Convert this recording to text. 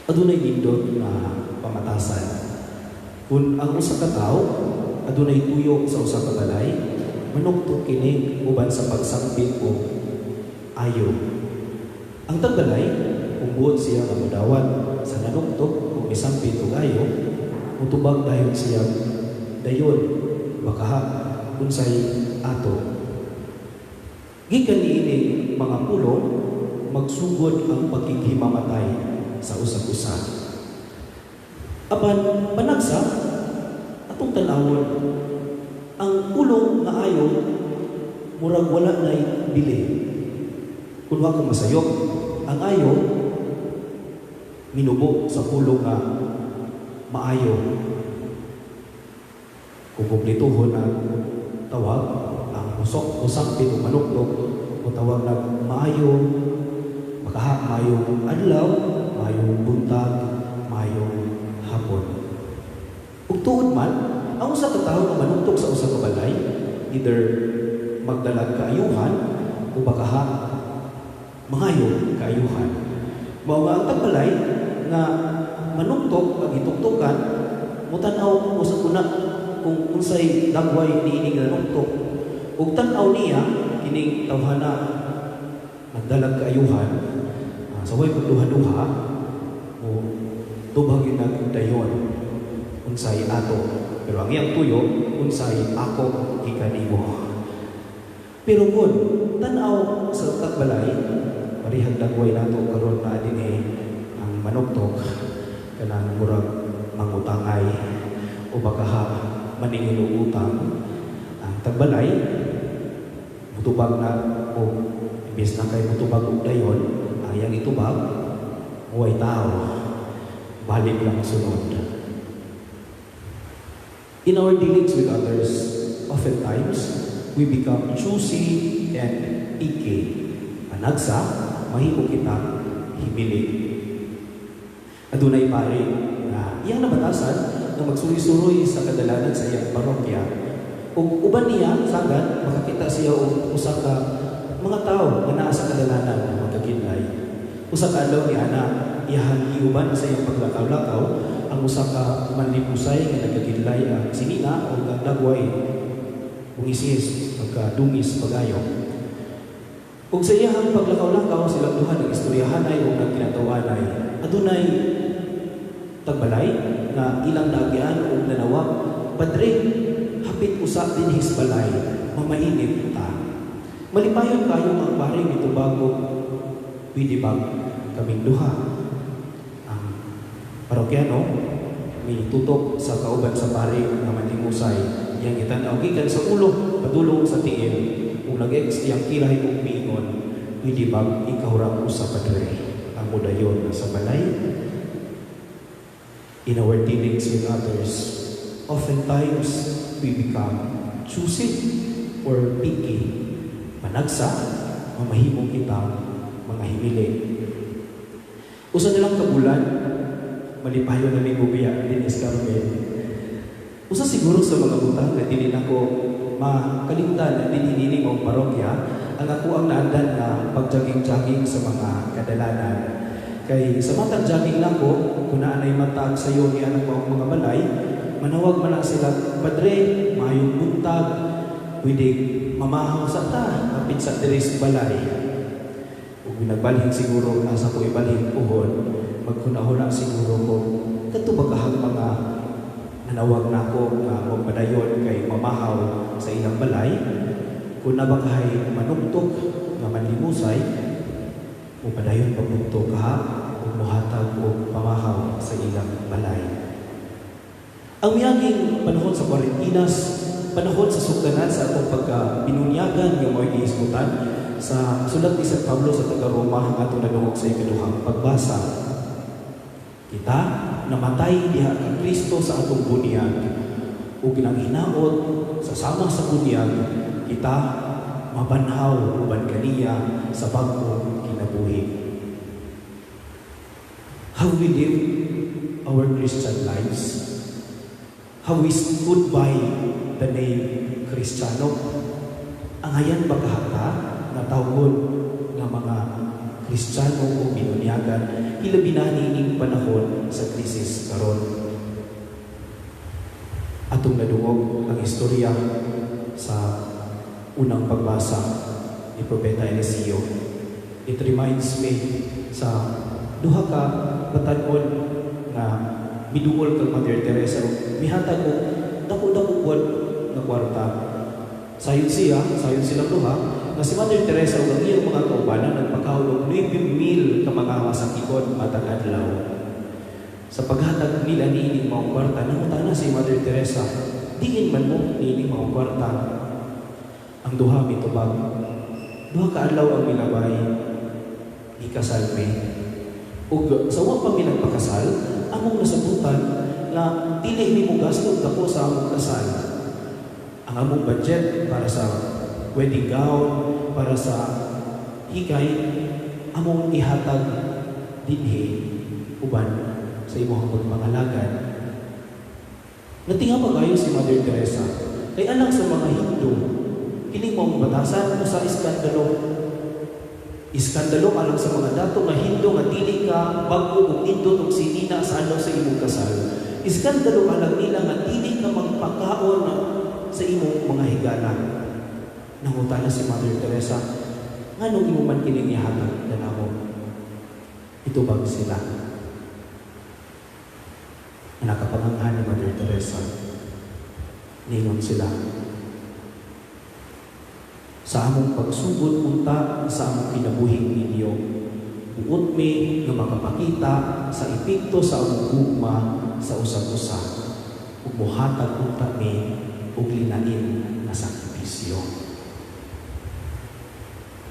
adunay nindot na pamatasan. Kung ang usa ka tawo adunay tuyo sa usa ka balay, manuktok kini uban sa pagsambit o ayo. Ang tagbalay, kung buot siya nga modawat sa nanuktok kung isambit o ayo, mutubag dayon siya dayon baka unsay ato. Gikan niini mga pulong magsugod ang pagkikimamatay sa usag-usa. Apan panagsa atong tan-awon ang pulong nga ayo murag wala nay bili. Kung wa ko masayok, ang ayo minubo sa pulong nga maayo. Kung kumplituhon ang tawag, ang usok pito manukdok, o tawag na maayo, makaha, maayong adlaw, maayong buntag, maayong hapon. Ug tuod man, ang usa ka tawo nga manukdok sa usa ka balay, either magdalag kaayuhan o bakaha mangayo kaayuhan. Mao nga ang tagbalay nga manukdok ag ituktukan, mutan-aw mo sa kuna kung unsay dagway niining nanukdok. Ug tan-aw niya kining tawhana nagdalag kaayuhan, sa way pagduha-duha o tubag dayon unsay ato, pero ang iyang tuyo unsay ako gikanimo. Pero kun tan-aw sa tagbalay, parihang dagway nato karon na dinhi ang manuktok kanang murag mangutangay o bakaha maningil utang. Ang tagbalay mutubag na o imbes na kay mutubag og dayon, ayang itubag huway tao balik lang sunod. In our dealings with others, oftentimes we become choosy and picky. Managsa, mahimo kita himili. Adunay pare na iyang nabatasan na magsuri-suroy sa kadalanan sa iyang parokya. Ug uban niya sagad makakita siya og usa ka mga tawo nga naa sa kadalanan nga magkakinlay. Usa ka adlaw ni ana iyahan giuban sa iyang paglakaw-lakaw ang usa ka manlipusay nga nagkakinlay ang sinina o dagway ug isis pagkadungis pagayo. Ug sa iyang paglakaw-lakaw sila duha nag-istoryahanay o nagkinatawanay. Adunay tagbalay na ilang nagyan o nanawag, Padre, hapit usa din his balay, mamainit ta. Malipayon kayo ang pare mitubago, pwede ba kaming duha? Ang parokyano, may tutok sa kauban sa pare nga manlimusay, yang itanaw gikan sa ulo, padulong sa tiil, kung nag-ex yang kilay kong miingon, pwede ba ikaw rang usa Padre, ang mudayon sa balay? In our dealings with others, oftentimes we become choosy or picky. Managsa, mamahimo kita mga himili. Usa nilang kabulan, malipayon na may gubiya din Carmen. Usa siguro sa mga butang na dili nako makalimtan na dinhinining ang parokya, ang ako ang naandan na pag-jogging-jogging sa mga kadalanan. Kay sa matag jogging nako, kung naanay matag sayo ni anang mga balay, manawag man sila, Padre, mayong buntag, pwede mamahaw sa ta, kapit sa teres balay. Kung binagbalhin siguro, nasa ko ibalhin puhon, magkunahuna siguro ko, katubagahang mga nanawag na ko na magpadayon kay mamahaw sa ilang balay, kung nabakahay manuktok na manlimusay, magpadayon pagmuktok ha, kung muhatag o pamahaw sa ilang balay. Ang miyaging panahon sa Quarentinas, panahon sa sukdanan sa atong pagka-binunyagan ng mga gihisgutan sa sulat ni San Pablo sa taga-Roma ang atong nadungog sa ikaduhang pagbasa. Kita namatay diha kay Kristo sa atong bunyag ug ginanghinaot sa sama sa bunyag kita mabanhaw uban kaniya sa bag-ong kinabuhi. How we live our Christian lives, how we stood by the name Kristiyano, ang ayan bagahata na tawgon ng mga Kristiyano o binunyagan, hilabi na nining panahon sa krisis karon. Atong nadungog ang istorya sa unang pagbasa ni Propeta Eliseo. It reminds me sa duha ka batan-on nga miduol kang Mother Teresa. Mihatag ko dako-dako buwan na kwarta. Sayon silang duha, na si Mother Teresa ug ang iyang mga kaubanan nagpakahulog 9,000 ka mga masakikon matag adlaw. Sa paghatag nila niining mga kwarta, nangutana si Mother Teresa, diin man mo niining mga kwarta. Ang duha mitubag, duha ka adlaw ang milabay, ikasal me. Ug sa wa pa mi nagpakasal, among nasabutan na dili nimo gasto dako sa among kasal. Ang among budget para sa wedding gown, para sa higay, among ihatag dinhi uban sa imong pagmangalagan. Natinga pa kayo si Mother Teresa, kay alang sa mga Hindu, kining mong batasan mo sa iskandalo. Iskandalo alang sa mga dato nga Hindu nga dili ka bago ug indot og sinina sa ano sa imong kasal. Iskandalo alang nila nga dili ka magpakaon sa imong mga higala. Nangutana si Mother Teresa, nganong imo man kining ihatag kanamo? Itubag sila. Nakapanganghan ni Mother Teresa. Ningon sila, sa among pagsugod unta sa among kinabuhing ninyo, buot mi nga makapakita sa epekto sa among gugma sa usag-usa, ug mohatag unta mi og linain na sakripisyo.